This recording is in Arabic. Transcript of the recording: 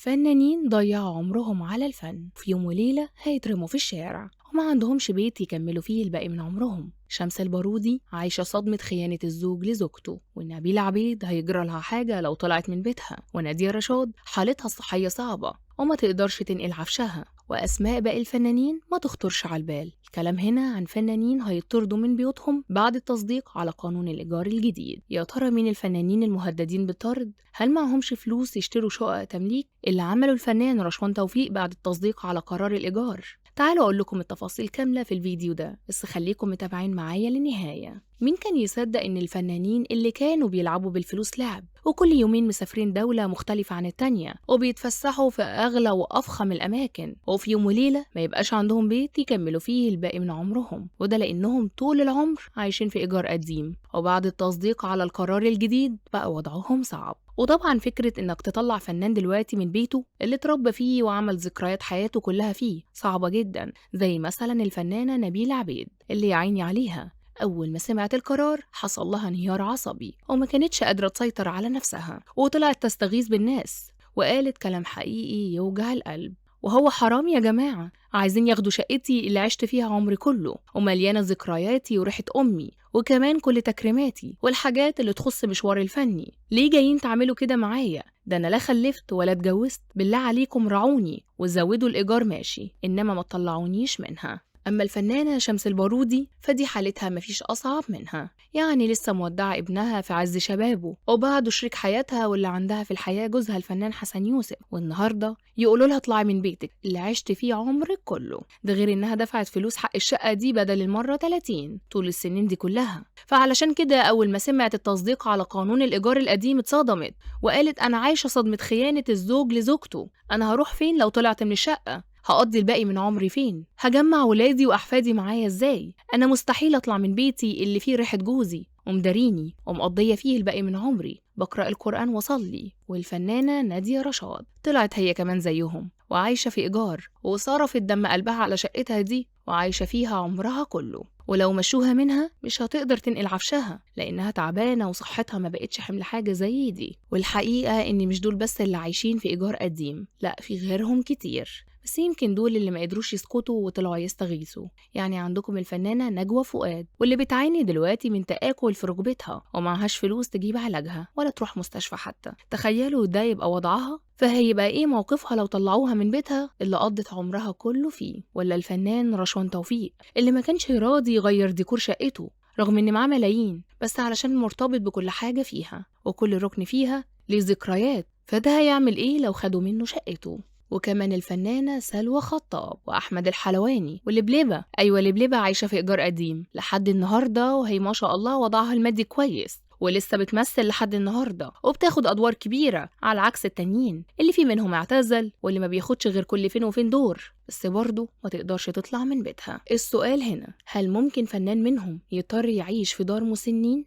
فنانين ضيعوا عمرهم على الفن، في يوم وليلة هيترموا في الشارع وما عندهمش بيت يكملوا فيه الباقي من عمرهم. شمس البارودي عايشة صدمة خيانة الزوج لزوجته، ونبيلة عبيد هيجرى لها حاجة لو طلعت من بيتها، ونادية رشاد حالتها الصحية صعبة وما تقدرش تنقل عفشها، وأسماء باقي الفنانين ما تخطرش على البال. الكلام هنا عن فنانين هيطردوا من بيوتهم بعد التصديق على قانون الإيجار الجديد. يا ترى مين الفنانين المهددين بالطرد؟ هل معهمش فلوس يشتروا شقق تمليك اللي عمله الفنان رشوان توفيق بعد التصديق على قرار الإيجار؟ تعالوا أقول لكم التفاصيل كاملة في الفيديو ده، بس خليكم متابعين معايا للنهاية. مين كان يصدق إن الفنانين اللي كانوا بيلعبوا بالفلوس لعب، وكل يومين مسافرين دولة مختلفة عن التانية، وبيتفسحوا في أغلى وأفخم الأماكن، وفي يوم وليلة ما يبقاش عندهم بيت يكملوا فيه الباقي من عمرهم؟ وده لأنهم طول العمر عايشين في إيجار قديم، وبعد التصديق على القرار الجديد بقى وضعهم صعب. وطبعا فكرة إنك تطلع فنان دلوقتي من بيته اللي اتربى فيه وعمل ذكريات حياته كلها فيه صعبة جدا، زي مثلا الفنانة نبيلة عبيد اللي يعيني عليها أول ما سمعت القرار حصل لها انهيار عصبي وما كانتش قادرة تسيطر على نفسها، وطلعت تستغيث بالناس وقالت كلام حقيقي يوجع القلب. وهو حرام يا جماعة؟ عايزين ياخدوا شقتي اللي عشت فيها عمري كله ومليانة ذكرياتي وريحة أمي، وكمان كل تكريماتي والحاجات اللي تخص مشواري الفني. ليه جايين تعملوا كده معايا؟ ده أنا لا خلفت ولا اتجوزت، بالله عليكم رعوني وزودوا الإيجار ماشي، إنما ما تطلعونيش منها. أما الفنانة شمس البارودي فدي حالتها مفيش أصعب منها، يعني لسه مودعة ابنها في عز شبابه وبعده شريك حياتها واللي عندها في الحياة جوزها الفنان حسن يوسف، والنهاردة يقولوا لها اطلعي من بيتك اللي عشت فيه عمرك كله. ده غير إنها دفعت فلوس حق الشقة دي بدل المرة 30 طول السنين دي كلها. فعلشان كده أول ما سمعت التصديق على قانون الإيجار القديم اتصدمت وقالت أنا عايشة صدمة خيانة الزوج لزوجته. أنا هروح فين لو طلعت من الشقة؟ هقضي الباقي من عمري فين؟ هجمع ولادي وأحفادي معايا إزاي؟ أنا مستحيل أطلع من بيتي اللي فيه ريحة جوزي ومداريني ومقضية فيه الباقي من عمري بقرأ القرآن وصلي. والفنانة نادية رشاد طلعت هي كمان زيهم وعايشة في إيجار، وصرفت دم قلبها على شقتها دي وعايشة فيها عمرها كله، ولو مشوها منها مش هتقدر تنقل عفشها لأنها تعبانة وصحتها ما بقتش حمل حاجة زي دي. والحقيقة إن مش دول بس اللي عايشين في إيجار قديم، لأ في غيرهم كتير، بس يمكن دول اللي ما قدروش يسكتوا وطلعوا يستغيثوا. يعني عندكم الفنانة نجوى فؤاد واللي بتعاني دلوقتي من تآكل في ركبتها ومعهاش فلوس تجيب علاجها ولا تروح مستشفى حتى. تخيلوا ده يبقى وضعها، فهيبقى ايه موقفها لو طلعوها من بيتها اللي قضت عمرها كله فيه؟ ولا الفنان رشوان توفيق اللي ما كانش راضي يغير ديكور شقته رغم ان معاه ملايين، بس علشان مرتبط بكل حاجة فيها وكل ركن فيها ليه ذكريات، فده هيعمل ايه لو خدوا منه شقته؟ وكمان الفنانة سلوى خطاب وأحمد الحلواني ولبلبة، أيوة لبلبة عايشة في إيجار قديم لحد النهاردة، وهي ما شاء الله وضعها المادي كويس ولسه بتمثل لحد النهاردة وبتاخد أدوار كبيرة على عكس التانيين اللي في منهم اعتزل واللي ما بياخدش غير كل فين وفين دور، بس برضه ما تقدرش تطلع من بيتها. السؤال هنا، هل ممكن فنان منهم يضطر يعيش في دار مسنين؟